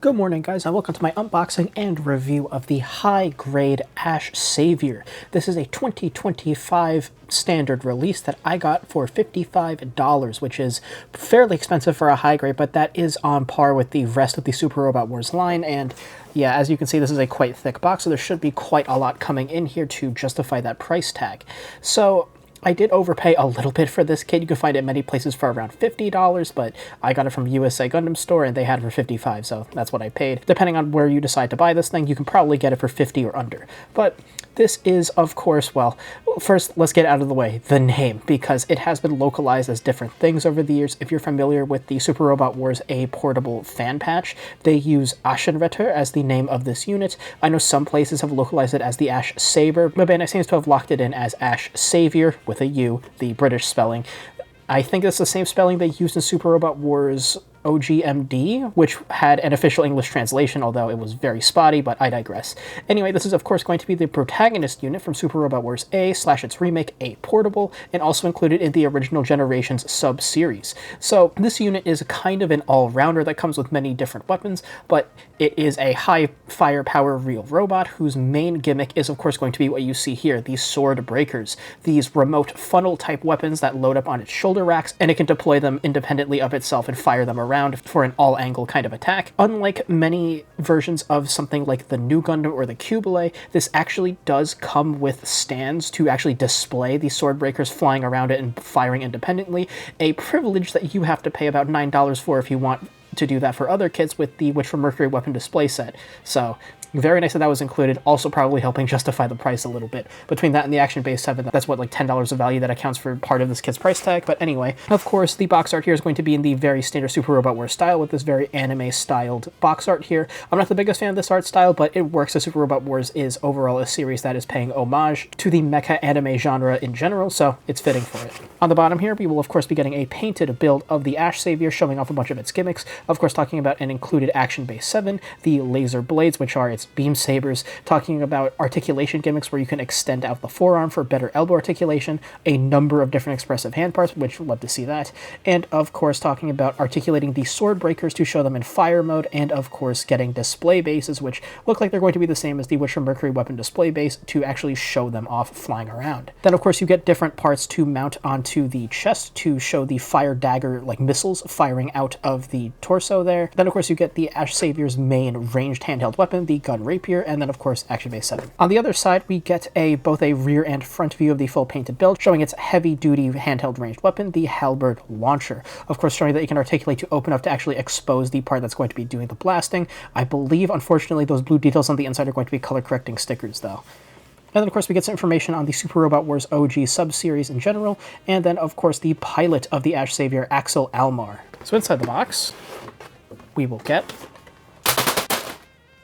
Good morning, guys, and welcome to my unboxing and review of the high-grade Ashsaviour. This is a 2025 standard release that I got for $55, which is fairly expensive for a high-grade, but that is on par with the rest of the Super Robot Wars line, and yeah, as you can see, this is a quite thick box, so there should be quite a lot coming in here to justify that price tag. So I did overpay a little bit for this kit. You can find it in many places for around $50, but I got it from USA Gundam Store and they had it for $55, so that's what I paid. Depending on where you decide to buy this thing, you can probably get it for $50 or under. But this is, of course, well, first, let's get out of the way, the name, because it has been localized as different things over the years. If you're familiar with the Super Robot Wars A portable fan patch, they use Weissritter as the name of this unit. I know some places have localized it as the Ashsaviour. Bandai seems to have locked it in as Ashsaviour, with a U, the British spelling. I think it's the same spelling they used in Super Robot Wars OGMD, which had an official English translation, although it was very spotty, but I digress. Anyway, this is of course going to be the protagonist unit from Super Robot Wars A / its remake A Portable, and also included in the original Generations sub-series. So this unit is kind of an all-rounder that comes with many different weapons, but it is a high firepower real robot whose main gimmick is of course going to be what you see here, these Swordbreakers, these remote funnel-type weapons that load up on its shoulder racks, and it can deploy them independently of itself and fire them around for an all-angle kind of attack. Unlike many versions of something like the new Gundam or the Qubeley, this actually does come with stands to actually display the Swordbreakers flying around it and firing independently, a privilege that you have to pay about $9 for if you want to do that for other kits with the WfM Weapon Display set. So very nice that was included, also probably helping justify the price a little bit. Between that and the Action Base 7, that's what, like $10 of value that accounts for part of this kit's price tag. But anyway, of course, the box art here is going to be in the very standard Super Robot Wars style with this very anime-styled box art here. I'm not the biggest fan of this art style, but it works as Super Robot Wars is overall a series that is paying homage to the mecha anime genre in general, so it's fitting for it. On the bottom here, we will of course be getting a painted build of the Ashsaviour, showing off a bunch of its gimmicks. Of course, talking about an included Action Base 7, the laser blades, which are its beam sabers, talking about articulation gimmicks where you can extend out the forearm for better elbow articulation, a number of different expressive hand parts, which we'll love to see that, and of course talking about articulating the Swordbreakers to show them in fire mode, and of course getting display bases, which look like they're going to be the same as the WfM Weapon Display Base, to actually show them off flying around. Then of course you get different parts to mount onto the chest to show the fire dagger like missiles firing out of the torso there. Then of course you get the Ashsaviour's main ranged handheld weapon, the gun rapier, and then of course Action Base 7. On the other side, we get both a rear and front view of the full painted build, showing its heavy-duty handheld ranged weapon, the halberd launcher. Of course, showing that you can articulate to open up to actually expose the part that's going to be doing the blasting. I believe, unfortunately, those blue details on the inside are going to be color-correcting stickers, though. And then, of course, we get some information on the Super Robot Wars OG sub-series in general, and then, of course, the pilot of the Ashsaviour, Axel Almar. So inside the box, we will get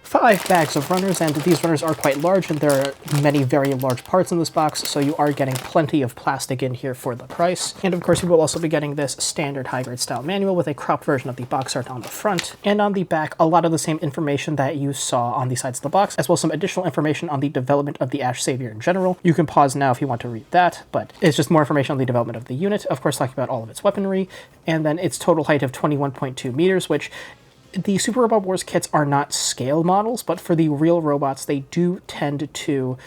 5 bags of runners, and these runners are quite large, and there are many very large parts in this box, so you are getting plenty of plastic in here for the price. And of course, you will also be getting this standard high-grade style manual with a cropped version of the box art on the front, and on the back, a lot of the same information that you saw on the sides of the box, as well as some additional information on the development of the Ashsaviour in general. You can pause now if you want to read that, but it's just more information on the development of the unit, of course talking about all of its weaponry, and then its total height of 21.2 meters, which the Super Robot Wars kits are not scale models, but for the real robots, they do tend to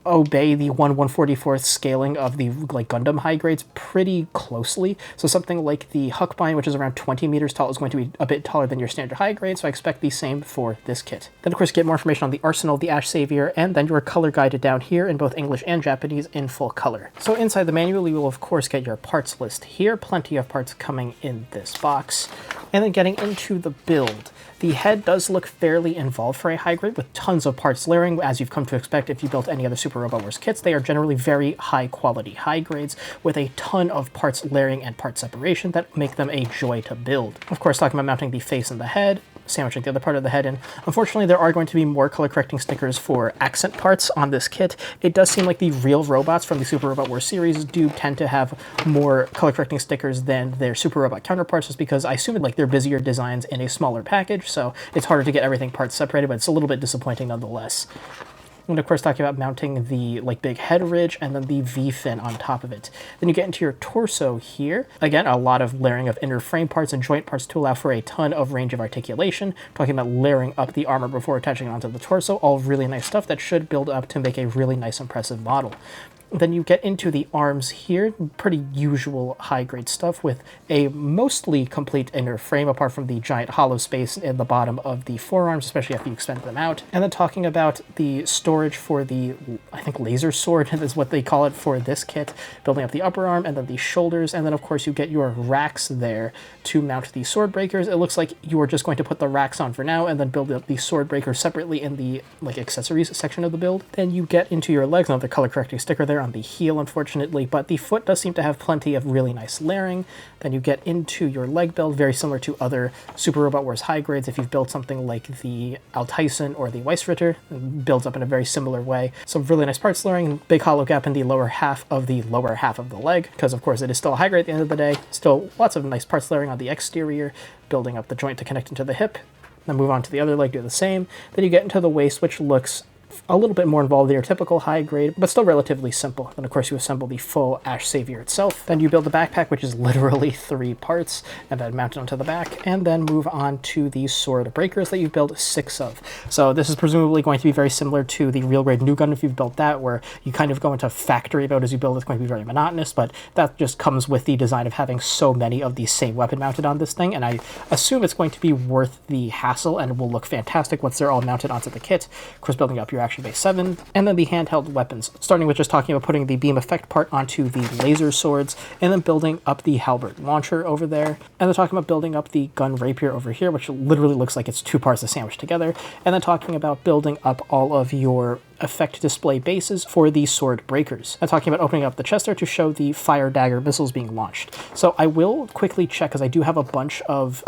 obey the 1/144th scaling of the Gundam high grades pretty closely. So something like the Huckbein, which is around 20 meters tall, is going to be a bit taller than your standard high grade, so I expect the same for this kit. Then of course get more information on the arsenal of the Ashsaviour, and then you are color guided down here in both English and Japanese in full color. So inside the manual, you will of course get your parts list here, plenty of parts coming in this box. And then getting into the build, the head does look fairly involved for a high grade, with tons of parts layering, as you've come to expect if you built any other Super Robot Wars kits. They are generally very high quality high grades, with a ton of parts layering and part separation that make them a joy to build. Of course, talking about mounting the face and the head, sandwiching the other part of the head in. Unfortunately, there are going to be more color correcting stickers for accent parts on this kit. It does seem like the real robots from the Super Robot Wars series do tend to have more color correcting stickers than their Super Robot counterparts, just because I assume like they're busier designs in a smaller package, so it's harder to get everything parts separated, but it's a little bit disappointing nonetheless. And of course, talking about mounting the like big head ridge and then the V-fin on top of it. Then you get into your torso here. Again, a lot of layering of inner frame parts and joint parts to allow for a ton of range of articulation. Talking about layering up the armor before attaching it onto the torso, all really nice stuff that should build up to make a really nice, impressive model. Then you get into the arms here, pretty usual high-grade stuff with a mostly complete inner frame apart from the giant hollow space in the bottom of the forearms, especially after you extend them out. And then talking about the storage for the, I think, laser sword is what they call it for this kit, building up the upper arm and then the shoulders, and then of course you get your racks there to mount the Swordbreakers. It looks like you are just going to put the racks on for now and then build up the Swordbreakers separately in the like accessories section of the build. Then you get into your legs, another color correcting sticker there on the heel, unfortunately, but the foot does seem to have plenty of really nice layering. Then you get into your leg build, very similar to other Super Robot Wars high grades. If you've built something like the Altyson or the Weissritter, it builds up in a very similar way. Some really nice parts layering, big hollow gap in the lower half of the leg, because of course it is still a high grade at the end of the day. Still lots of nice parts layering on the exterior, building up the joint to connect into the hip. Then move on to the other leg, do the same. Then you get into the waist, which looks a little bit more involved than your typical high grade, but still relatively simple. Then of course you assemble the full Ashsaviour itself. Then you build the backpack, which is literally 3 parts, and then mount it onto the back, and then move on to the Swordbreakers that you've built 6 of. So this is presumably going to be very similar to the real grade new gun if you've built that, where you kind of go into factory mode as you build. It's going to be very monotonous, but that just comes with the design of having so many of the same weapon mounted on this thing, and I assume it's going to be worth the hassle and will look fantastic once they're all mounted onto the kit. Of course, building up your Action Base 7, and then the handheld weapons, starting with just talking about putting the beam effect part onto the laser swords, and then building up the halberd launcher over there, and then talking about building up the gun rapier over here, which literally looks like it's 2 parts of sandwich together, and then talking about building up all of your effect display bases for the Swordbreakers. I'm talking about opening up the chest there to show the fire dagger missiles being launched. So I will quickly check, because I do have a bunch of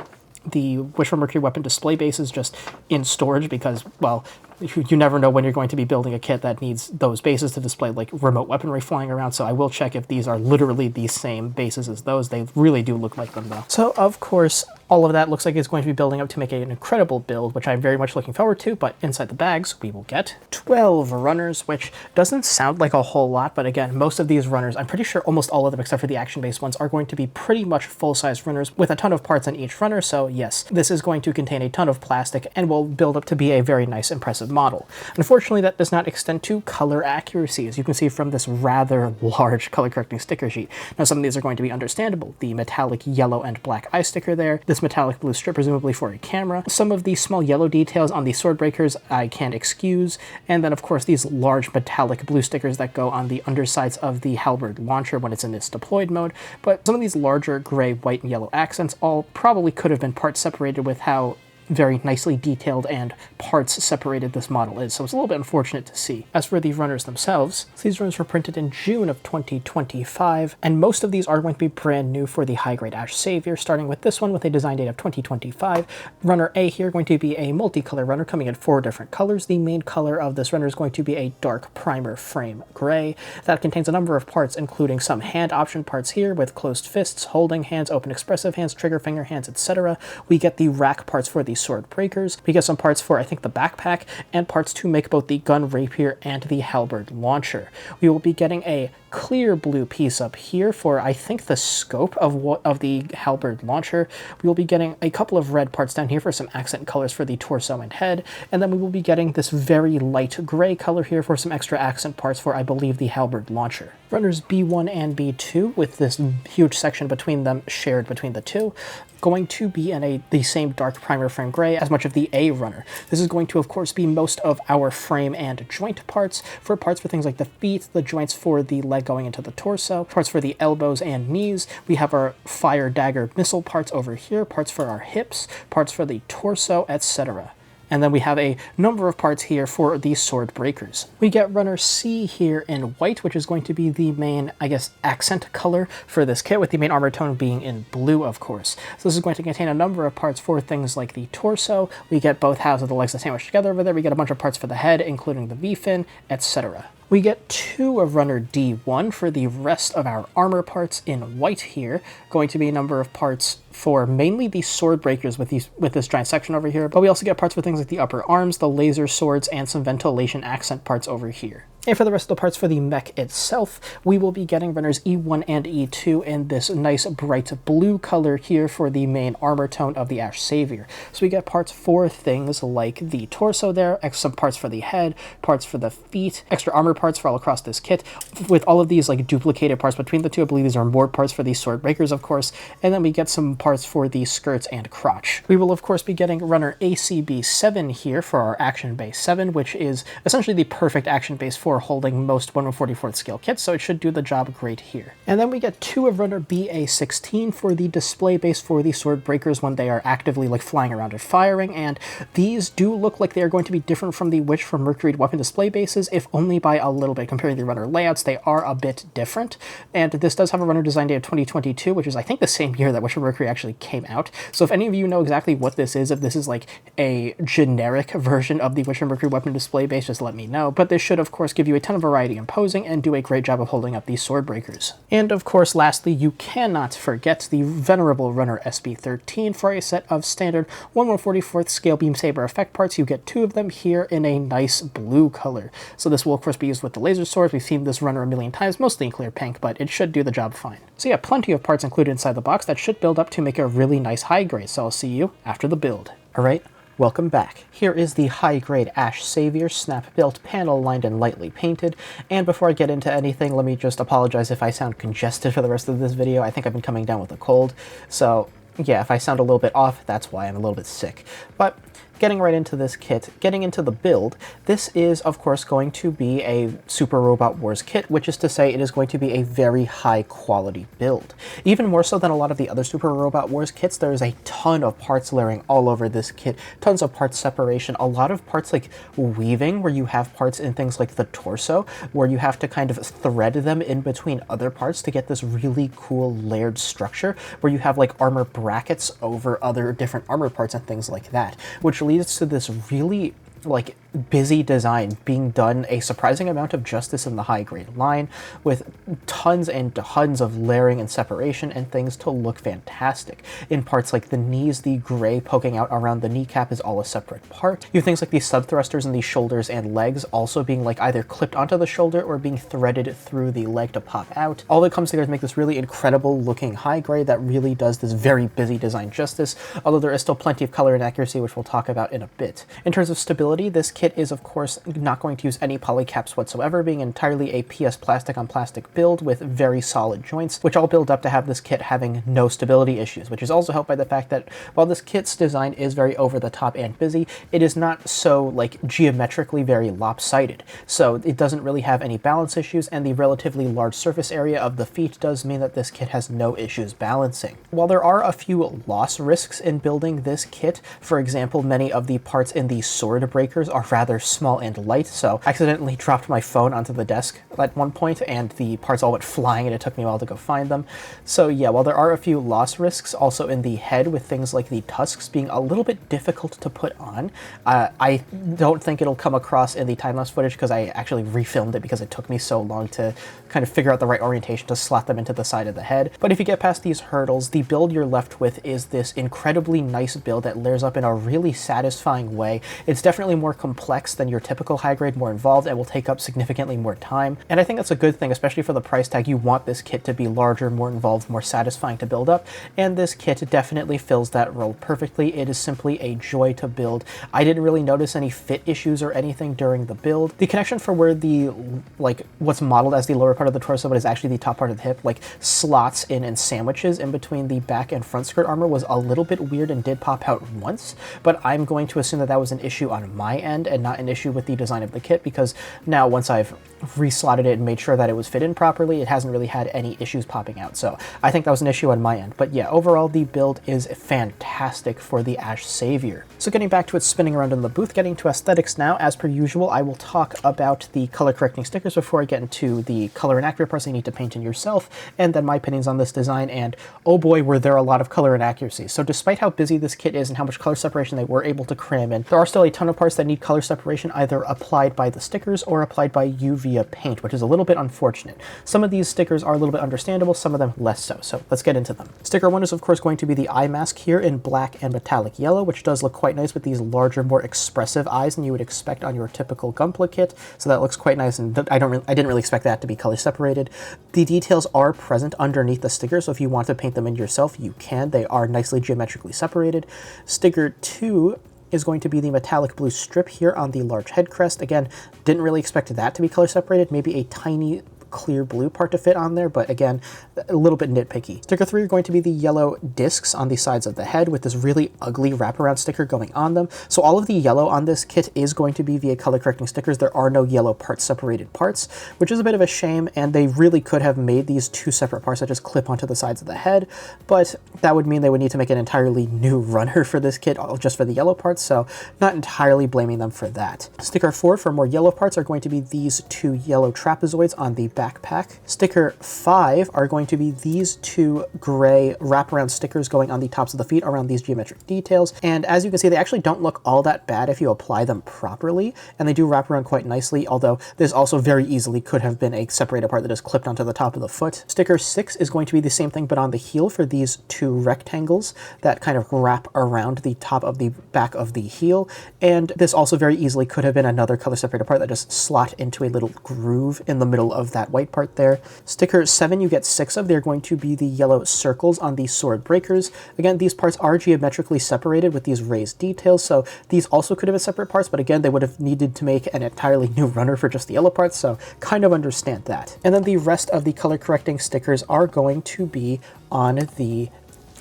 the WfM Weapon Display bases just in storage because, well, you never know when you're going to be building a kit that needs those bases to display like remote weaponry flying around, so I will check if these are literally the same bases as those. They really do look like them though. So of course, all of that looks like it's going to be building up to make an incredible build, which I'm very much looking forward to, but inside the bags, we will get 12 runners, which doesn't sound like a whole lot, but again, most of these runners, I'm pretty sure almost all of them, except for the action-based ones, are going to be pretty much full-size runners with a ton of parts on each runner, so yes, this is going to contain a ton of plastic and will build up to be a very nice, impressive model. Unfortunately, that does not extend to color accuracy, as you can see from this rather large color-correcting sticker sheet. Now, some of these are going to be understandable. The metallic yellow and black eye sticker there, this metallic blue strip, presumably for a camera. Some of the small yellow details on the Swordbreakers I can excuse, and then of course these large metallic blue stickers that go on the undersides of the halberd launcher when it's in its deployed mode, but some of these larger gray, white, and yellow accents all probably could have been part separated with how very nicely detailed and parts separated this model is, so it's a little bit unfortunate to see. As for the runners themselves, these runners were printed in June of 2025, and most of these are going to be brand new for the high-grade Ashsaviour, starting with this one with a design date of 2025. Runner A here going to be a multicolor runner coming in 4 different colors. The main color of this runner is going to be a dark primer frame gray that contains a number of parts, including some hand option parts here with closed fists, holding hands, open expressive hands, trigger finger hands, etc. We get the rack parts for the Swordbreakers. We get some parts for, I think, the backpack, and parts to make both the gun rapier and the halberd launcher. We will be getting a clear blue piece up here for, I think, the scope of the halberd launcher. We will be getting a couple of red parts down here for some accent colors for the torso and head, and then we will be getting this very light gray color here for some extra accent parts for, I believe, the halberd launcher. Runners B1 and B2, with this huge section between them shared between the two, going to be in the same dark primer frame gray as much of the A runner. This is going to, of course, be most of our frame and joint parts for things like the feet, the joints for the leg going into the torso, parts for the elbows and knees. We have our fire dagger missile parts over here, parts for our hips, parts for the torso, etc. And then we have a number of parts here for the Swordbreakers. We get runner C here in white, which is going to be the main, I guess, accent color for this kit, with the main armor tone being in blue, of course. So this is going to contain a number of parts for things like the torso. We get both halves of the legs that sandwich together over there. We get a bunch of parts for the head, including the V-fin, etc. We get 2 of runner D1 for the rest of our armor parts in white here. Going to be a number of parts for mainly the Swordbreakers with this giant section over here, but we also get parts for things like the upper arms, the laser swords, and some ventilation accent parts over here. And for the rest of the parts for the mech itself, we will be getting runners E1 and E2 in this nice bright blue color here for the main armor tone of the Ashsaviour. So we get parts for things like the torso there, some parts for the head, parts for the feet, extra armor parts for all across this kit, with all of these like duplicated parts between the two. I believe these are more parts for these Swordbreakers, of course, and then we get some parts for the skirts and crotch. We will, of course, be getting runner ACB7 here for our action base 7, which is essentially the perfect action base for holding most 1/44th scale kits, so it should do the job great here. And then we get 2 of runner BA16 for the display base for the Swordbreakers when they are actively like flying around and firing, and these do look like they are going to be different from the Witch from Mercury weapon display bases, if only by a little bit. Comparing the runner layouts, they are a bit different, and this does have a runner design date of 2022, which is I think the same year that Witch from Mercury actually came out. So if any of you know exactly what this is, if this is like a generic version of the Witch from Mercury weapon display base, just let me know. But this should, of course, give you a ton of variety in posing and do a great job of holding up these Swordbreakers. And of course, lastly, you cannot forget the venerable runner SB13 for a set of standard 1/144th scale beam saber effect parts. You get 2 of them here in a nice blue color. So this will of course be used with the laser swords. We've seen this runner a million times, mostly in clear pink, but it should do the job fine. So yeah, plenty of parts included inside the box that should build up to make a really nice high grade. So I'll see you after the build. All right. Welcome back. Here is the high-grade Ashsaviour, snap-built, panel-lined, and lightly painted. And before I get into anything, let me just apologize if I sound congested for the rest of this video. I think I've been coming down with a cold, so yeah, if I sound a little bit off, that's why I'm a little bit sick. But getting right into this kit, getting into the build, this is, of course, going to be a Super Robot Wars kit, which is to say it is going to be a very high-quality build. Even more so than a lot of the other Super Robot Wars kits, there is a ton of parts layering all over this kit, tons of parts separation, a lot of parts like weaving, where you have parts in things like the torso, where you have to kind of thread them in between other parts to get this really cool layered structure, where you have like armor brackets over other different armor parts and things like that, which leads to this really like busy design being done a surprising amount of justice in the high grade line, with tons and tons of layering and separation and things to look fantastic. In parts like the knees, the gray poking out around the kneecap is all a separate part. You have things like these sub thrusters in the shoulders and legs also being like either clipped onto the shoulder or being threaded through the leg to pop out. All that comes together to make this really incredible looking high grade that really does this very busy design justice, although there is still plenty of color inaccuracy, which we'll talk about in a bit. In terms of stability, this kit is of course not going to use any polycaps whatsoever, being entirely a PS plastic on plastic build with very solid joints, which all build up to have this kit having no stability issues, which is also helped by the fact that while this kit's design is very over the top and busy, it is not so like geometrically very lopsided. So it doesn't really have any balance issues, and the relatively large surface area of the feet does mean that this kit has no issues balancing. While there are a few loss risks in building this kit, for example, many of the parts in the Swordbreakers are rather small and light, so I accidentally dropped my phone onto the desk at one point and the parts all went flying and it took me a while to go find them. So yeah, while there are a few loss risks also in the head, with things like the tusks being a little bit difficult to put on, I don't think it'll come across in the time-lapse footage because I actually refilmed it because it took me so long to kind of figure out the right orientation to slot them into the side of the head. But if you get past these hurdles, the build you're left with is this incredibly nice build that layers up in a really satisfying way. It's definitely more complex than your typical high grade, more involved, and will take up significantly more time. And I think that's a good thing, especially for the price tag. You want this kit to be larger, more involved, more satisfying to build up, and this kit definitely fills that role perfectly. It is simply a joy to build. I didn't really notice any fit issues or anything during the build. The connection for where the, like, what's modeled as the lower part of the torso, but is actually the top part of the hip, like slots in and sandwiches in between the back and front skirt armor, was a little bit weird and did pop out once, but I'm going to assume that that was an issue on my end and not an issue with the design of the kit, because now once I've reslotted it and made sure that it was fit in properly, it hasn't really had any issues popping out. So I think that was an issue on my end. But yeah, overall the build is fantastic for the Ashsaviour. So getting back to it spinning around in the booth, getting to aesthetics now, as per usual, I will talk about the color correcting stickers before I get into the color inaccurate parts you need to paint in yourself, and then my opinions on this design, and oh boy, were there a lot of color inaccuracies. So despite how busy this kit is and how much color separation they were able to cram in, there are still a ton of parts that need color color separation either applied by the stickers or applied by you via paint, which is a little bit unfortunate. Some of these stickers are a little bit understandable, some of them less so. So let's get into them. Sticker 1 is of course going to be the eye mask here in black and metallic yellow, which does look quite nice with these larger, more expressive eyes than you would expect on your typical Gunpla kit. So that looks quite nice, and I didn't really expect that to be color separated. The details are present underneath the sticker, so if you want to paint them in yourself, you can. They are nicely geometrically separated. Sticker 2 is going to be the metallic blue strip here on the large head crest. Again, didn't really expect that to be color separated. Maybe a tiny clear blue part to fit on there, but again, a little bit nitpicky. Sticker 3 are going to be the yellow discs on the sides of the head with this really ugly wraparound sticker going on them. So all of the yellow on this kit is going to be via color correcting stickers. There are no yellow part separated parts, which is a bit of a shame, and they really could have made these two separate parts that just clip onto the sides of the head, but that would mean they would need to make an entirely new runner for this kit just for the yellow parts, so not entirely blaming them for that. Sticker 4 for more yellow parts are going to be these two yellow trapezoids on the backpack. Sticker 5 are going to be these two gray wraparound stickers going on the tops of the feet around these geometric details. And as you can see, they actually don't look all that bad if you apply them properly, and they do wrap around quite nicely, although this also very easily could have been a separated part that is clipped onto the top of the foot. Sticker 6 is going to be the same thing, but on the heel for these two rectangles that kind of wrap around the top of the back of the heel. And this also very easily could have been another color separated part that just slot into a little groove in the middle of that white part there. Sticker 7 you get 6 of. They're going to be the yellow circles on the Swordbreakers. Again, these parts are geometrically separated with these raised details, so these also could have been separate parts, but again, they would have needed to make an entirely new runner for just the yellow parts, so kind of understand that. And then the rest of the color correcting stickers are going to be on the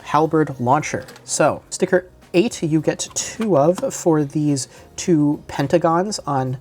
halberd launcher. So sticker 8 you get 2 of for these two pentagons on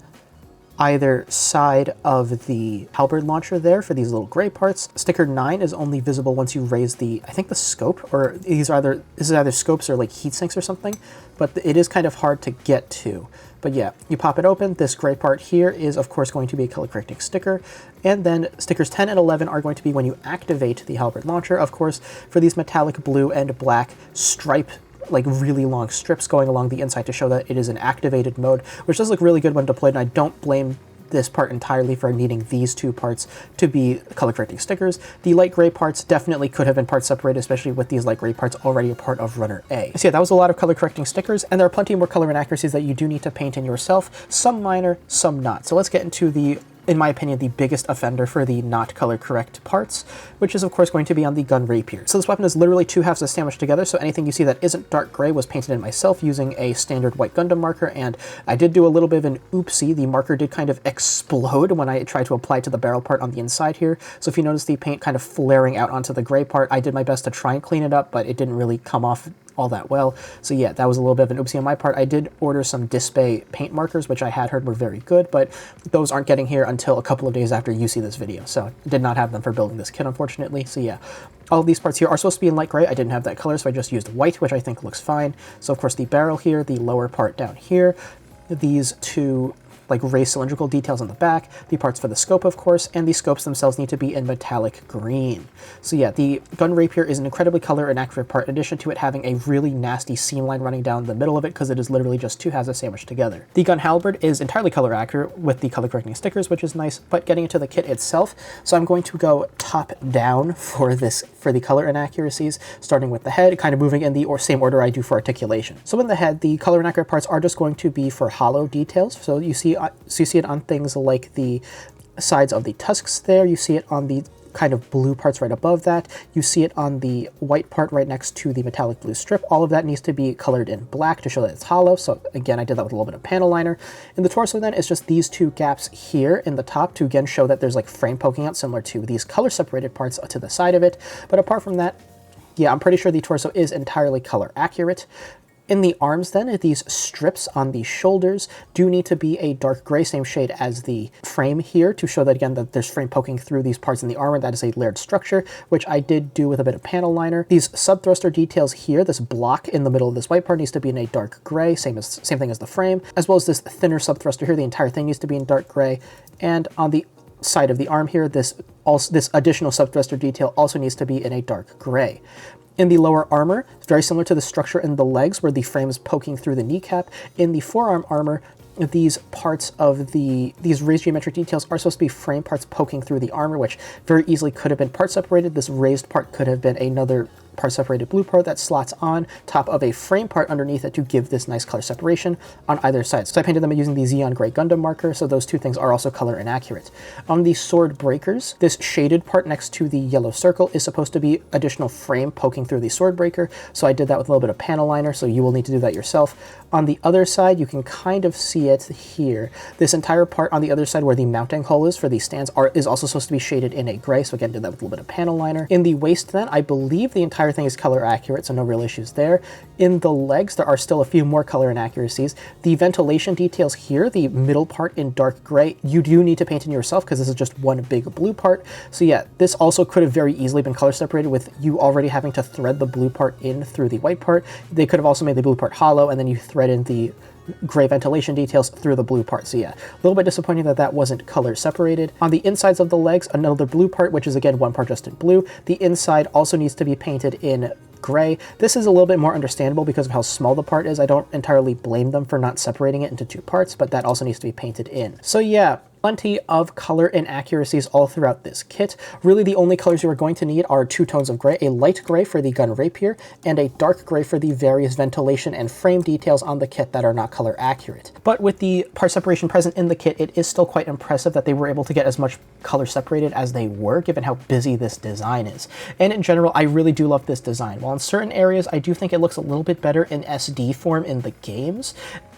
either side of the halberd launcher there for these little gray parts. Sticker 9 is only visible once you raise the, I think the scope, or this is either scopes or like heat sinks or something, but it is kind of hard to get to. But yeah, you pop it open, this gray part here is of course going to be a color correcting sticker, and then stickers 10 and 11 are going to be when you activate the halberd launcher, of course, for these metallic blue and black stripe, like really long strips going along the inside to show that it is an activated mode, which does look really good when deployed, and I don't blame this part entirely for needing these two parts to be color correcting stickers. The light gray parts definitely could have been part separated, especially with these light gray parts already a part of runner A. So yeah, that was a lot of color correcting stickers, and there are plenty more color inaccuracies that you do need to paint in yourself, some minor, some not. So let's get into the, in my opinion, the biggest offender for the not color correct parts, which is of course going to be on the gun rapier. So this weapon is literally two halves sandwiched together, so anything you see that isn't dark gray was painted in myself using a standard white Gundam marker, and I did do a little bit of an oopsie. The marker did kind of explode when I tried to apply to the barrel part on the inside here, so if you notice the paint kind of flaring out onto the gray part, I did my best to try and clean it up, but it didn't really come off all that well. So yeah, that was a little bit of an oopsie on my part. I did order some Display paint markers, which I had heard were very good, but those aren't getting here until a couple of days after you see this video. So I did not have them for building this kit, unfortunately. So yeah, all of these parts here are supposed to be in light gray. I didn't have that color, so I just used white, which I think looks fine. So of course the barrel here, the lower part down here, these two like raised cylindrical details on the back, the parts for the scope, of course, and the scopes themselves need to be in metallic green. So yeah, the gun rapier is an incredibly color inaccurate part, in addition to it having a really nasty seam line running down the middle of it because it is literally just two halves sandwiched together. The gun halberd is entirely color accurate with the color correcting stickers, which is nice, but getting into the kit itself, so I'm going to go top down for the color inaccuracies, starting with the head, kind of moving in the same order I do for articulation. So in the head, the color inaccurate parts are just going to be for hollow details. So you see it on things like the sides of the tusks there, you see it on the kind of blue parts right above that, you see it on the white part right next to the metallic blue strip. All of that needs to be colored in black to show that it's hollow, so again I did that with a little bit of panel liner. In the torso then, it's just these two gaps here in the top to again show that there's like frame poking out similar to these color separated parts to the side of it, but apart from that, yeah, I'm pretty sure the torso is entirely color accurate. In the arms then, these strips on the shoulders do need to be a dark gray, same shade as the frame here, to show that again that there's frame poking through these parts in the armor. That is a layered structure, which I did do with a bit of panel liner. These sub-thruster details here, this block in the middle of this white part needs to be in a dark gray, same thing as the frame, as well as this thinner sub-thruster here, the entire thing needs to be in dark gray. And on the side of the arm here, this additional sub-thruster detail also needs to be in a dark gray. In the lower armor, it's very similar to the structure in the legs where the frame is poking through the kneecap. In the forearm armor, these parts of these raised geometric details are supposed to be frame parts poking through the armor, which very easily could have been part separated. This raised part could have been another part separated blue part that slots on top of a frame part underneath it to give this nice color separation on either side. So I painted them using the Xeon Gray Gundam marker, so those two things are also color inaccurate. On the Swordbreakers, this shaded part next to the yellow circle is supposed to be additional frame poking through the Swordbreaker, so I did that with a little bit of panel liner, so you will need to do that yourself. On the other side, you can kind of see it here. This entire part on the other side where the mounting hole is for these stands is also supposed to be shaded in a gray, so again, did that with a little bit of panel liner. In the waist then, I believe the entire thing is color accurate, so no real issues there. In the legs, there are still a few more color inaccuracies. The ventilation details here, the middle part in dark gray, you do need to paint in yourself because this is just one big blue part. So yeah, this also could have very easily been color separated with you already having to thread the blue part in through the white part. They could have also made the blue part hollow and then you thread in the gray ventilation details through the blue part. So yeah, a little bit disappointing that that wasn't color separated. On the insides of the legs, another blue part, which is again one part just in blue. The inside also needs to be painted in gray. This is a little bit more understandable because of how small the part is. I don't entirely blame them for not separating it into two parts, but that also needs to be painted in. So yeah, plenty of color inaccuracies all throughout this kit. Really the only colors you are going to need are two tones of gray, a light gray for the gun rapier and a dark gray for the various ventilation and frame details on the kit that are not color accurate. But with the part separation present in the kit, it is still quite impressive that they were able to get as much color separated as they were, given how busy this design is. And in general, I really do love this design. While in certain areas, I do think it looks a little bit better in SD form in the games.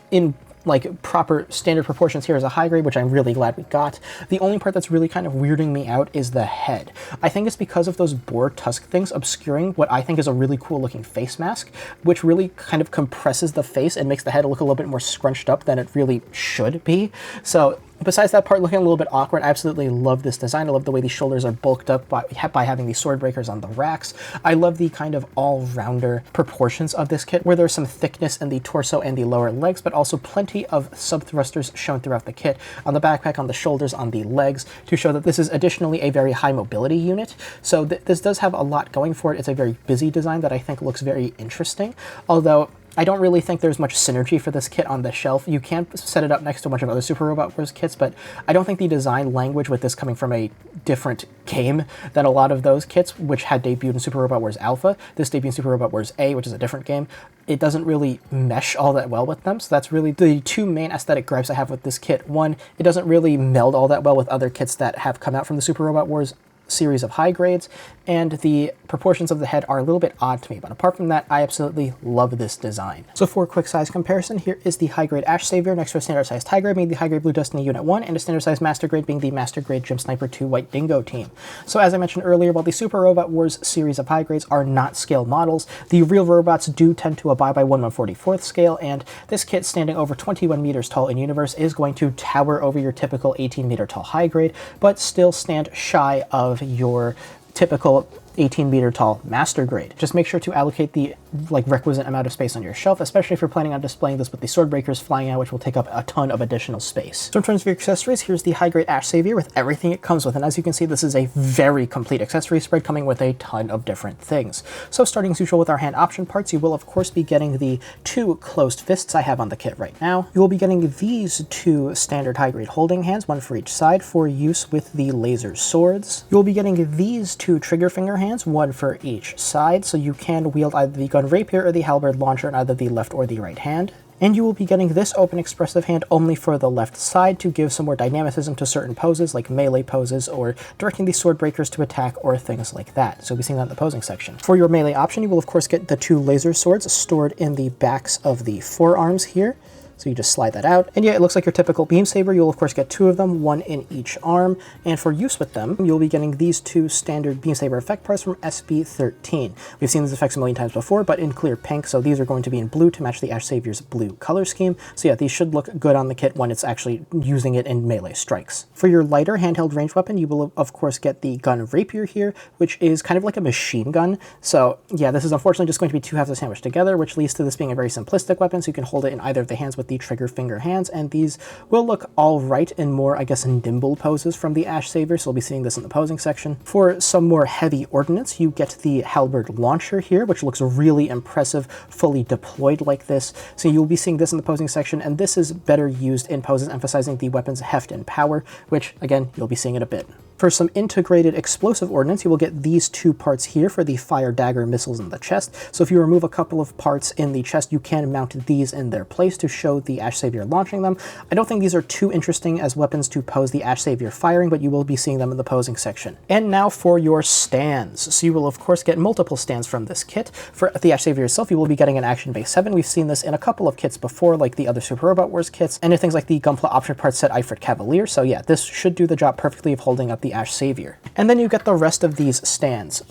In like proper standard proportions here is a high grade, which I'm really glad we got. The only part that's really kind of weirding me out is the head. I think it's because of those boar tusk things obscuring what I think is a really cool looking face mask, which really kind of compresses the face and makes the head look a little bit more scrunched up than it really should be. So besides that part looking a little bit awkward, I absolutely love this design. I love the way these shoulders are bulked up by having these Swordbreakers on the racks. I love the kind of all-rounder proportions of this kit, where there's some thickness in the torso and the lower legs, but also plenty of sub-thrusters shown throughout the kit, on the backpack, on the shoulders, on the legs, to show that this is additionally a very high mobility unit. So this does have a lot going for it. It's a very busy design that I think looks very interesting, although I don't really think there's much synergy for this kit on the shelf. You can set it up next to a bunch of other Super Robot Wars kits, but I don't think the design language with this coming from a different game than a lot of those kits, which had debuted in Super Robot Wars Alpha, this debuted in Super Robot Wars A, which is a different game, it doesn't really mesh all that well with them. So that's really the two main aesthetic gripes I have with this kit. One, it doesn't really meld all that well with other kits that have come out from the Super Robot Wars series of high grades, and the proportions of the head are a little bit odd to me, but apart from that, I absolutely love this design. So for a quick size comparison, here is the high grade Ashsaviour next to a standard sized high grade being the high grade Blue Destiny Unit 1, and a standard sized master grade being the master grade Gym Sniper 2 White Dingo team. So as I mentioned earlier, while the Super Robot Wars series of high grades are not scale models, the real robots do tend to abide by 1/144th scale, and this kit, standing over 21 meters tall in universe, is going to tower over your typical 18 meter tall high grade, but still stand shy of your typical 18 meter tall master grade. Just make sure to allocate the requisite amount of space on your shelf, especially if you're planning on displaying this with the Swordbreakers flying out, which will take up a ton of additional space. So in terms of your accessories, here's the high grade Ashsaviour with everything it comes with, and as you can see, this is a very complete accessory spread coming with a ton of different things. So starting as usual with our hand option parts, you will of course be getting the two closed fists I have on the kit right now. You will be getting these two standard high grade holding hands, one for each side, for use with the laser swords. You will be getting these two trigger finger hands, one for each side, so you can wield either the gun rapier or the halberd launcher in either the left or the right hand. And you will be getting this open expressive hand only for the left side to give some more dynamicism to certain poses, like melee poses, or directing the Swordbreakers to attack, or things like that. So you'll be seeing that in the posing section. For your melee option, you will of course get the two laser swords stored in the backs of the forearms here. So you just slide that out. And yeah, it looks like your typical beam saber. You'll of course get two of them, one in each arm. And for use with them, you'll be getting these two standard beam saber effect parts from SB13. We've seen these effects a million times before, but in clear pink. So these are going to be in blue to match the Ashsaviour's blue color scheme. So yeah, these should look good on the kit when it's actually using it in melee strikes. For your lighter handheld ranged weapon, you will of course get the gun rapier here, which is kind of like a machine gun. So yeah, this is unfortunately just going to be two halves sandwiched together, which leads to this being a very simplistic weapon. So you can hold it in either of the hands with with the trigger finger hands, and these will look all right in more, I guess, nimble poses from the Ashsaviour, so we'll be seeing this in the posing section. For some more heavy ordnance, you get the halberd launcher here, which looks really impressive, fully deployed like this. So you'll be seeing this in the posing section, and this is better used in poses emphasizing the weapon's heft and power, which, again, you'll be seeing in a bit. For some integrated explosive ordnance, you will get these two parts here for the fire dagger missiles in the chest. So if you remove a couple of parts in the chest, you can mount these in their place to show the Ashsaviour launching them. I don't think these are too interesting as weapons to pose the Ashsaviour firing, but you will be seeing them in the posing section. And now for your stands. So you will of course get multiple stands from this kit. For the Ashsaviour itself, you will be getting an Action Base 7. We've seen this in a couple of kits before, like the other Super Robot Wars kits, and in things like the Gunpla Option Parts set Ifrit Cavalier. So yeah, this should do the job perfectly of holding up the Ashsaviour. And then you get the rest of these stands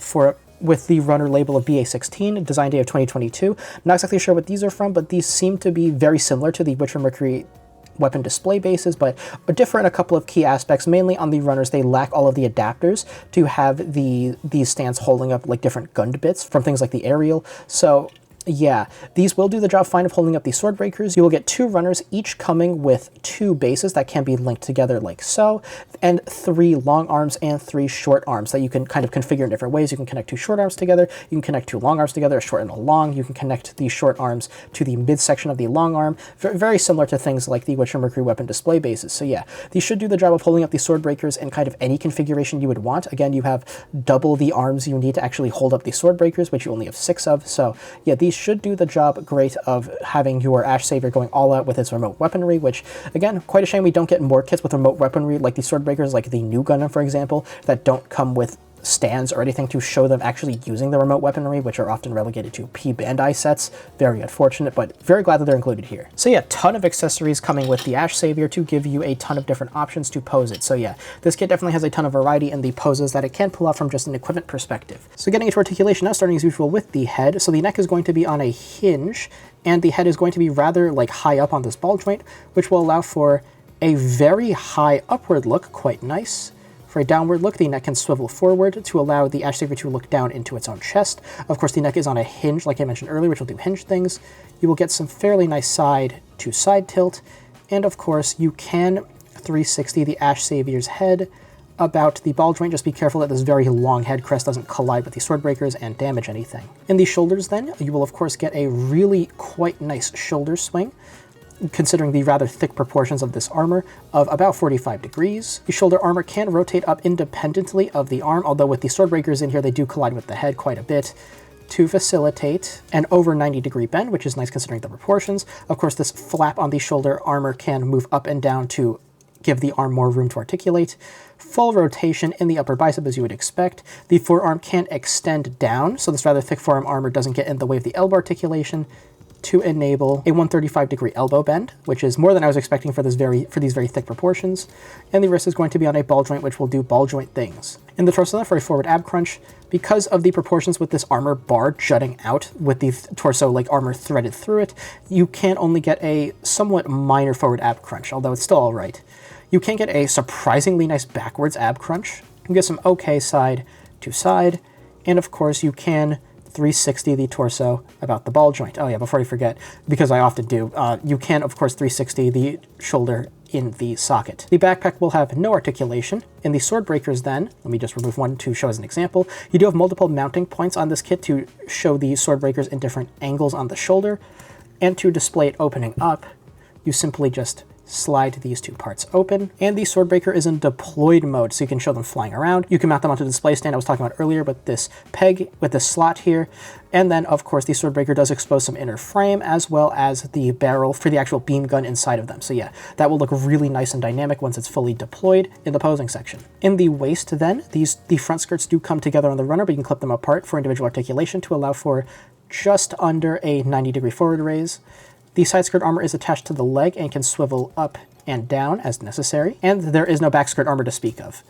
with the runner label of BA16, design day of 2022. I'm not exactly sure what these are from, but these seem to be very similar to the Witcher Mercury weapon display bases, but differ in a couple of key aspects. Mainly on the runners, they lack all of the adapters to have these stands holding up like different gun bits from things like the aerial. So yeah, these will do the job fine of holding up the Swordbreakers. You will get 2 runners, each coming with 2 bases that can be linked together like so, and 3 long arms and 3 short arms that you can kind of configure in different ways. You can connect 2 short arms together, you can connect 2 long arms together, a short and a long. You can connect the short arms to the midsection of the long arm. Very similar to things like the Witcher Mercury weapon display bases. So yeah, these should do the job of holding up the Swordbreakers in kind of any configuration you would want. Again, you have double the arms you need to actually hold up the Swordbreakers, which you only have 6 of. So yeah, these should do the job great of having your Ashsaviour going all out with its remote weaponry, which, again, quite a shame we don't get more kits with remote weaponry like the Swordbreakers, like the new Gundam, for example, that don't come with stands or anything to show them actually using the remote weaponry, which are often relegated to P Bandai sets. Very unfortunate, but very glad that they're included here. So yeah, ton of accessories coming with the Ashsaviour to give you a ton of different options to pose it. So yeah, this kit definitely has a ton of variety in the poses that it can pull off from just an equipment perspective. So getting into articulation now, starting as usual with the head. So the neck is going to be on a hinge, and the head is going to be rather like high up on this ball joint, which will allow for a very high upward look, quite nice. For a downward look, the neck can swivel forward to allow the Ashsaviour to look down into its own chest. Of course, the neck is on a hinge, like I mentioned earlier, which will do hinge things. You will get some fairly nice side-to-side tilt, and of course, you can 360 the Ashsaviour's head about the ball joint. Just be careful that this very long head crest doesn't collide with the Swordbreakers and damage anything. In the shoulders then, you will of course get a really quite nice shoulder swing, considering the rather thick proportions of this armor, of about 45 degrees. The shoulder armor can rotate up independently of the arm, although with the Swordbreakers in here, they do collide with the head quite a bit, to facilitate an over 90-degree bend, which is nice considering the proportions. Of course, this flap on the shoulder armor can move up and down to give the arm more room to articulate. Full rotation in the upper bicep, as you would expect. The forearm can extend down, so this rather thick forearm armor doesn't get in the way of the elbow articulation, to enable a 135-degree elbow bend, which is more than I was expecting for these very thick proportions. And the wrist is going to be on a ball joint, which will do ball joint things. In the torso for a forward ab crunch, because of the proportions with this armor bar jutting out with the torso like armor threaded through it, you can only get a somewhat minor forward ab crunch, although it's still all right. You can get a surprisingly nice backwards ab crunch. You can get some okay side to side, and of course you can 360 the torso about the ball joint. Oh yeah, before I forget, because I often do, you can of course 360 the shoulder in the socket. The backpack will have no articulation. In the Swordbreakers then, let me just remove one to show as an example, you do have multiple mounting points on this kit to show the Swordbreakers in different angles on the shoulder, and to display it opening up, you simply just slide these 2 parts open, and the Swordbreaker is in deployed mode, so you can show them flying around. You can mount them onto the display stand I was talking about earlier with this peg, with this slot here, and then of course the Swordbreaker does expose some inner frame as well as the barrel for the actual beam gun inside of them. So yeah, that will look really nice and dynamic once it's fully deployed in the posing section. In the waist then, the front skirts do come together on the runner, but you can clip them apart for individual articulation to allow for just under a 90-degree forward raise. The side skirt armor is attached to the leg and can swivel up and down as necessary, and there is no back skirt armor to speak of.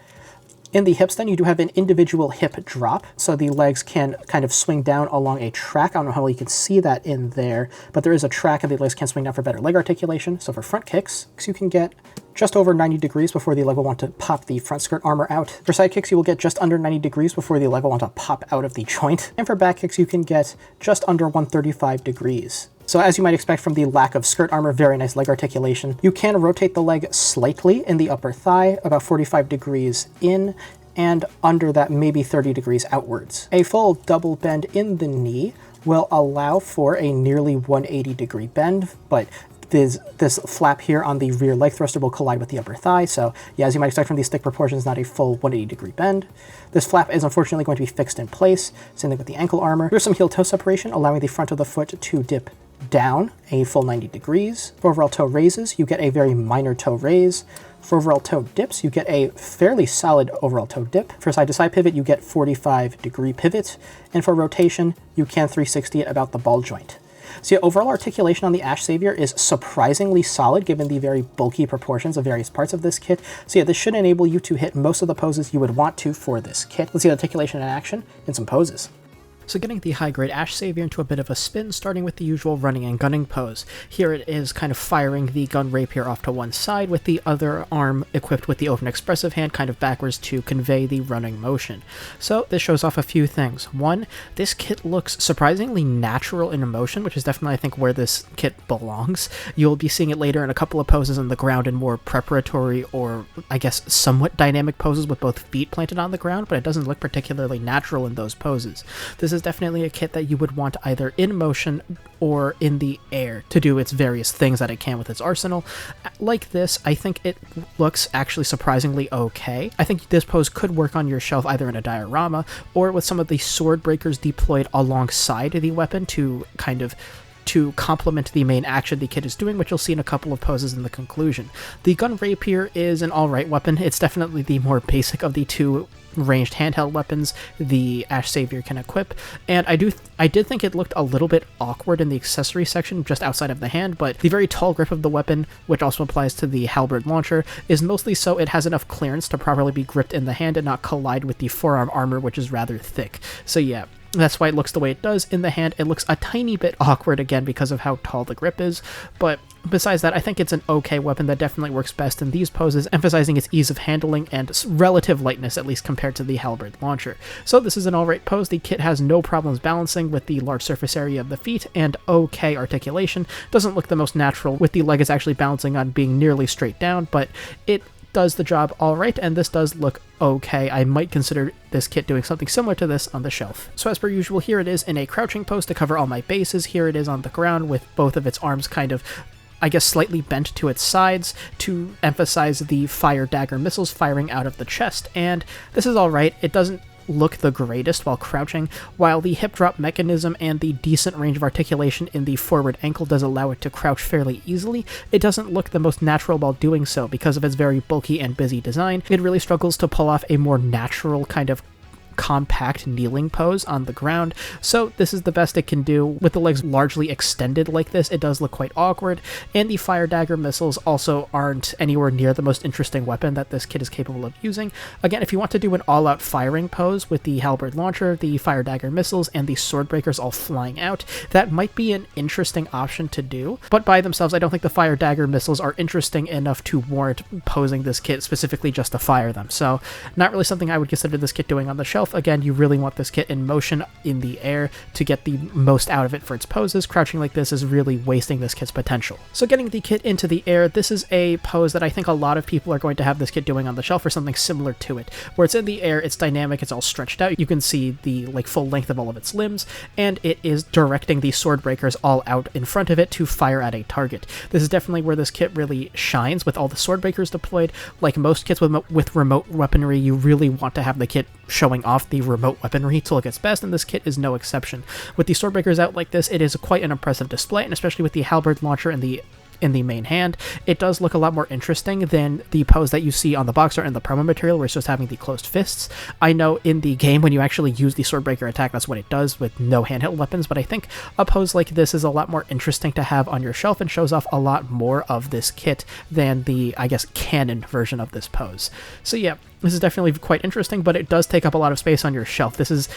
In the hips then, you do have an individual hip drop, so the legs can kind of swing down along a track. I don't know how well you can see that in there, but there is a track and the legs can swing down for better leg articulation. So for front kicks, you can get just over 90 degrees before the leg will want to pop the front skirt armor out. For side kicks, you will get just under 90 degrees before the leg will want to pop out of the joint. And for back kicks, you can get just under 135 degrees. So as you might expect from the lack of skirt armor, very nice leg articulation. You can rotate the leg slightly in the upper thigh, about 45 degrees in, and under that maybe 30 degrees outwards. A full double bend in the knee will allow for a nearly 180 degree bend, but this flap here on the rear leg thruster will collide with the upper thigh, so yeah, as you might expect from these thick proportions, not a full 180 degree bend. This flap is unfortunately going to be fixed in place, same thing with the ankle armor. There's some heel-toe separation, allowing the front of the foot to dip down a full 90 degrees. For overall toe raises, you get a very minor toe raise. For overall toe dips, you get a fairly solid overall toe dip. For side-to-side pivot, you get 45 degree pivot. And for rotation, you can 360 it about the ball joint. So yeah, overall articulation on the Ashsaviour is surprisingly solid given the very bulky proportions of various parts of this kit. So yeah, this should enable you to hit most of the poses you would want to for this kit. Let's see articulation in action in some poses. So getting the high-grade Ashsaviour into a bit of a spin, starting with the usual running and gunning pose. Here it is kind of firing the gun rapier off to one side with the other arm equipped with the open expressive hand kind of backwards to convey the running motion. So this shows off a few things. One, this kit looks surprisingly natural in motion, which is definitely, I think, where this kit belongs. You'll be seeing it later in a couple of poses on the ground in more preparatory or, I guess, somewhat dynamic poses with both feet planted on the ground, but it doesn't look particularly natural in those poses. This is definitely a kit that you would want either in motion or in the air to do its various things that it can with its arsenal. Like this, I think it looks actually surprisingly okay. I think this pose could work on your shelf either in a diorama or with some of the Swordbreakers deployed alongside the weapon to kind of complement the main action the kit is doing, which you'll see in a couple of poses in the conclusion. The gun rapier is an alright weapon. It's definitely the more basic of the two ranged handheld weapons the Ashsaviour can equip, and I did think it looked a little bit awkward in the accessory section just outside of the hand, but the very tall grip of the weapon, which also applies to the halberd launcher, is mostly so it has enough clearance to properly be gripped in the hand and not collide with the forearm armor, which is rather thick. So yeah, that's why it looks the way it does. In the hand, it looks a tiny bit awkward again because of how tall the grip is, but besides that, I think it's an okay weapon that definitely works best in these poses, emphasizing its ease of handling and relative lightness, at least compared to the halberd launcher. So this is an alright pose. The kit has no problems balancing with the large surface area of the feet, and okay articulation. Doesn't look the most natural, with the leg is actually balancing on being nearly straight down, but it does the job alright, and this does look okay. I might consider this kit doing something similar to this on the shelf. So as per usual, here it is in a crouching pose to cover all my bases. Here it is on the ground with both of its arms kind of, I guess, slightly bent to its sides to emphasize the fire dagger missiles firing out of the chest, and this is alright. It doesn't look the greatest while crouching. While the hip drop mechanism and the decent range of articulation in the forward ankle does allow it to crouch fairly easily, it doesn't look the most natural while doing so because of its very bulky and busy design. It really struggles to pull off a more natural kind of compact kneeling pose on the ground, so this is the best it can do. With the legs largely extended like this, it does look quite awkward, and the fire dagger missiles also aren't anywhere near the most interesting weapon that this kit is capable of using. Again, if you want to do an all-out firing pose with the halberd launcher, the fire dagger missiles, and the Swordbreakers all flying out, that might be an interesting option to do, but by themselves I don't think the fire dagger missiles are interesting enough to warrant posing this kit specifically just to fire them, so not really something I would consider this kit doing on the shelf. Again, you really want this kit in motion in the air to get the most out of it for its poses. Crouching like this is really wasting this kit's potential. So getting the kit into the air, this is a pose that I think a lot of people are going to have this kit doing on the shelf or something similar to it, where it's in the air, it's dynamic, it's all stretched out, you can see the full length of all of its limbs, and it is directing the Swordbreakers all out in front of it to fire at a target. This is definitely where this kit really shines with all the Swordbreakers deployed. Like most kits with remote weaponry, you really want to have the kit showing off the remote weaponry to look its best, and this kit is no exception. With the Swordbreakers out like this, it is quite an impressive display, and especially with the halberd launcher in the main hand, it does look a lot more interesting than the pose that you see on the box art and the promo material where it's just having the closed fists. I know in the game when you actually use the Swordbreaker attack, that's what it does with no handheld weapons, but I think a pose like this is a lot more interesting to have on your shelf and shows off a lot more of this kit than the, I guess, canon version of this pose. So yeah, this is definitely quite interesting, but it does take up a lot of space on your shelf. This is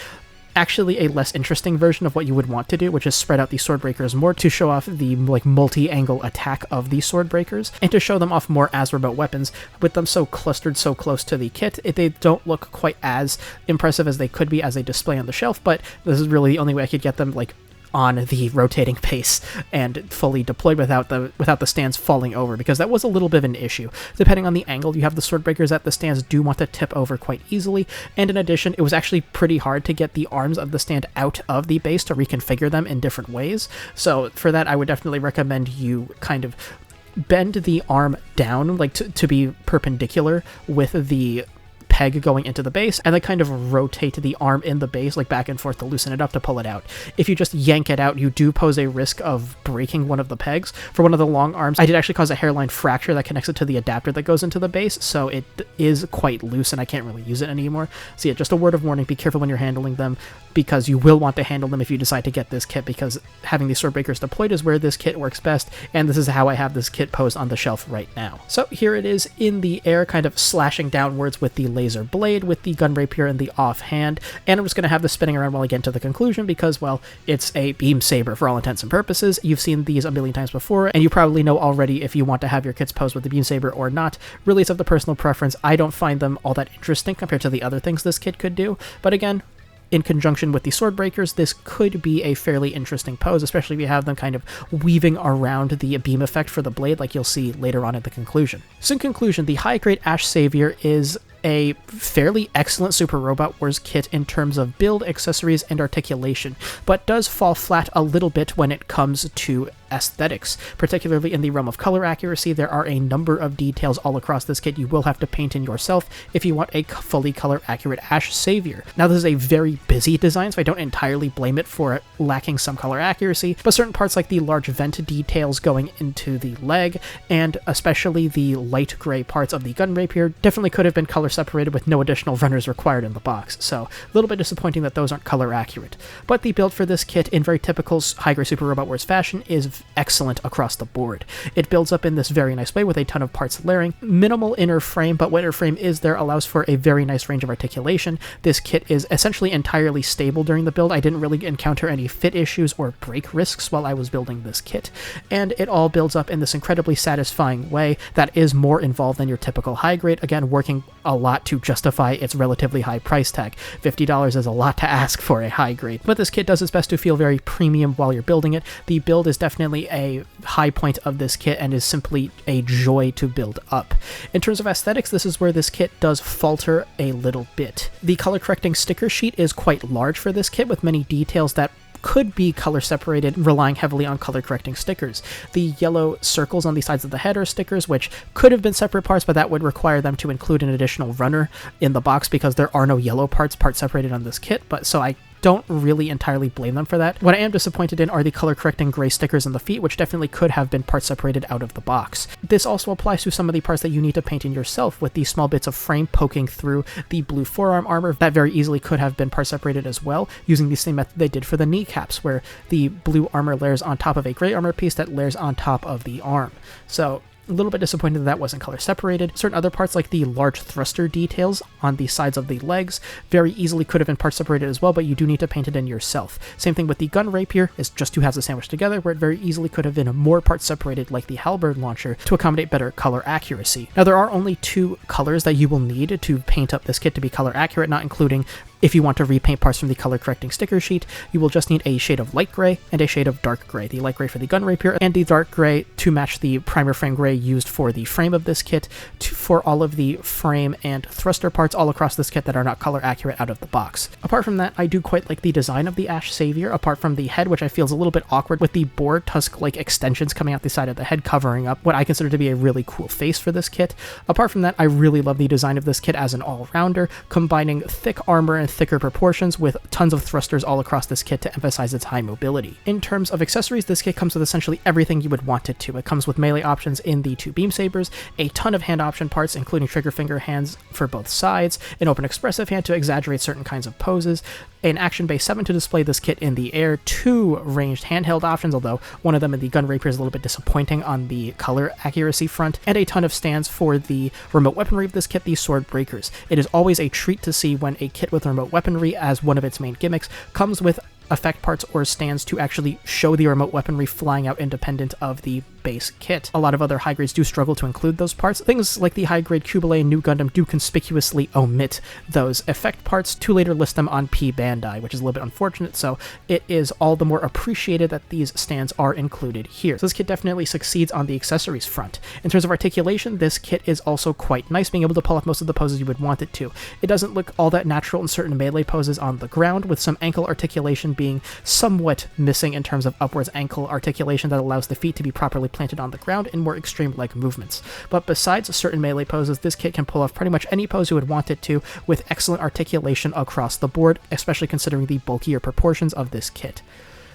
actually a less interesting version of what you would want to do, which is spread out the Swordbreakers more to show off the like multi-angle attack of the Swordbreakers, and to show them off more as remote weapons. With them so clustered so close to the kit, they don't look quite as impressive as they could be as a display on the shelf, but this is really the only way I could get them like on the rotating base and fully deployed without the stands falling over, because that was a little bit of an issue. Depending on the angle you have the Swordbreakers at, the stands do want to tip over quite easily, and in addition, it was actually pretty hard to get the arms of the stand out of the base to reconfigure them in different ways. So for that, I would definitely recommend you kind of bend the arm down, like to be perpendicular with the peg going into the base, and then kind of rotate the arm in the base like back and forth to loosen it up to pull it out. If you just yank it out, you do pose a risk of breaking one of the pegs. For one of the long arms, I did actually cause a hairline fracture that connects it to the adapter that goes into the base, so it is quite loose and I can't really use it anymore. So yeah, just a word of warning, be careful when you're handling them, because you will want to handle them if you decide to get this kit, because having these Swordbreakers deployed is where this kit works best, and this is how I have this kit posed on the shelf right now. So here it is in the air, kind of slashing downwards with the laser blade, with the gun rapier in the offhand, and I'm just going to have this spinning around while I get to the conclusion, because, well, it's a beam saber for all intents and purposes. You've seen these a million times before, and you probably know already if you want to have your kits posed with the beam saber or not. Really, it's of the personal preference. I don't find them all that interesting compared to the other things this kit could do, but again, in conjunction with the Swordbreakers, this could be a fairly interesting pose, especially if you have them kind of weaving around the beam effect for the blade, like you'll see later on in the conclusion. So in conclusion, the high-grade Ashsaviour is a fairly excellent Super Robot Wars kit in terms of build, accessories, and articulation, but does fall flat a little bit when it comes to aesthetics, particularly in the realm of color accuracy. There are a number of details all across this kit you will have to paint in yourself if you want a fully color accurate Ashsaviour. Now, this is a very busy design, so I don't entirely blame it for lacking some color accuracy, but certain parts like the large vent details going into the leg, and especially the light gray parts of the gun rapier, definitely could have been color separated with no additional runners required in the box, so a little bit disappointing that those aren't color accurate. But the build for this kit, in very typical high-grade Super Robot Wars fashion, is excellent across the board. It builds up in this very nice way with a ton of parts layering, minimal inner frame, but what inner frame is there allows for a very nice range of articulation. This kit is essentially entirely stable during the build. I didn't really encounter any fit issues or break risks while I was building this kit, and it all builds up in this incredibly satisfying way that is more involved than your typical high grade, again working a lot to justify its relatively high price tag. $50 is a lot to ask for a high grade, but this kit does its best to feel very premium while you're building it. The build is definitely a high point of this kit and is simply a joy to build up. In terms of aesthetics, this is where this kit does falter a little bit. The color correcting sticker sheet is quite large for this kit, with many details that could be color separated, relying heavily on color correcting stickers. The yellow circles on the sides of the head are stickers, which could have been separate parts, but that would require them to include an additional runner in the box because there are no yellow parts separated on this kit, but so I don't really entirely blame them for that. What I am disappointed in are the color correcting gray stickers on the feet, which definitely could have been part separated out of the box. This also applies to some of the parts that you need to paint in yourself, with these small bits of frame poking through the blue forearm armor. That very easily could have been part separated as well, using the same method they did for the kneecaps, where the blue armor layers on top of a gray armor piece that layers on top of the arm. So a little bit disappointed that wasn't color separated. Certain other parts like the large thruster details on the sides of the legs very easily could have been part separated as well, but you do need to paint it in yourself. Same thing with the gun rapier, it's just two halves of sandwiched together, where it very easily could have been more parts separated like the halberd launcher to accommodate better color accuracy. Now, there are only two colors that you will need to paint up this kit to be color accurate, not including if you want to repaint parts from the color correcting sticker sheet. You will just need a shade of light gray and a shade of dark gray. The light gray for the gun rapier and the dark gray to match the primer frame gray used for the frame of this kit, for all of the frame and thruster parts all across this kit that are not color accurate out of the box. Apart from that, I do quite like the design of the Ashsaviour, apart from the head, which I feel is a little bit awkward with the boar tusk-like extensions coming out the side of the head covering up what I consider to be a really cool face for this kit. Apart from that, I really love the design of this kit as an all-rounder, combining thick armor and thicker proportions with tons of thrusters all across this kit to emphasize its high mobility. In terms of accessories, this kit comes with essentially everything you would want it to. It comes with melee options in the two beam sabers, a ton of hand option parts including trigger finger hands for both sides, an open expressive hand to exaggerate certain kinds of poses, an action base 7 to display this kit in the air, 2 ranged handheld options, although one of them in the gun rapier is a little bit disappointing on the color accuracy front, and a ton of stands for the remote weaponry of this kit, the Swordbreakers. It is always a treat to see when a kit with remote weaponry as one of its main gimmicks comes with effect parts or stands to actually show the remote weaponry flying out independent of the base kit. A lot of other high grades do struggle to include those parts. Things like the high grade Qubeley and New Gundam do conspicuously omit those effect parts to later list them on P Bandai, which is a little bit unfortunate, so it is all the more appreciated that these stands are included here. So this kit definitely succeeds on the accessories front. In terms of articulation, this kit is also quite nice, being able to pull off most of the poses you would want it to. It doesn't look all that natural in certain melee poses on the ground, with some ankle articulation being somewhat missing in terms of upwards ankle articulation that allows the feet to be properly planted on the ground in more extreme leg movements. But besides certain melee poses, this kit can pull off pretty much any pose you would want it to, with excellent articulation across the board, especially considering the bulkier proportions of this kit.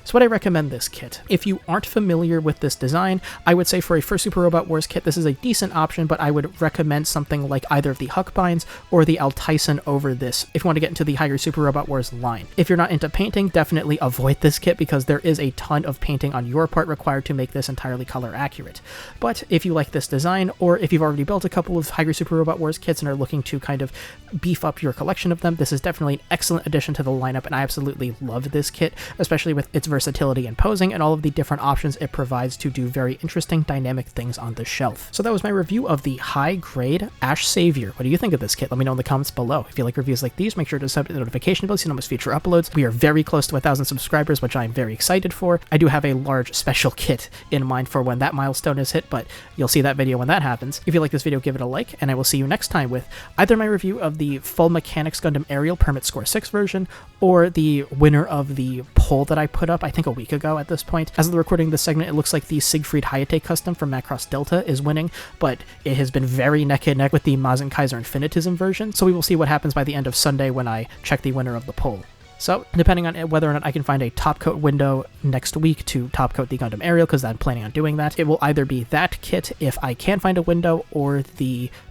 So would I recommend this kit? If you aren't familiar with this design, I would say for a first Super Robot Wars kit, this is a decent option, but I would recommend something like either of the Huckbinds or the Altyson over this if you want to get into the higher Super Robot Wars line. If you're not into painting, definitely avoid this kit because there is a ton of painting on your part required to make this entirely color accurate. But if you like this design, or if you've already built a couple of higher Super Robot Wars kits and are looking to kind of beef up your collection of them, this is definitely an excellent addition to the lineup, and I absolutely love this kit, especially with its versatility and posing and all of the different options it provides to do very interesting dynamic things on the shelf. So that was my review of the high grade Ashsaviour. What do you think of this kit? Let me know in the comments below. If you like reviews like these, make sure to sub to the notification bell so you know most future uploads. We are very close to 1,000 subscribers, which I'm very excited for. I do have a large special kit in mind for when that milestone is hit, but you'll see that video when that happens. If you like this video, give it a like, and I will see you next time with either my review of the Full Mechanics Gundam Aerial Permit Score 6 version, or the winner of the poll that I put up, I think a week ago at this point. As of the recording of this segment, it looks like the Siegfried Hayate custom from Macross Delta is winning, but it has been very neck and neck with the Mazen Kaiser Infinitism version, so we will see what happens by the end of Sunday when I check the winner of the poll. So, depending on whether or not I can find a top coat window next week to top coat the Gundam Aerial, because I'm planning on doing that, it will either be that kit if I can find a window, or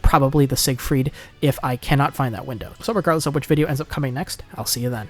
probably the Siegfried if I cannot find that window. So regardless of which video ends up coming next, I'll see you then.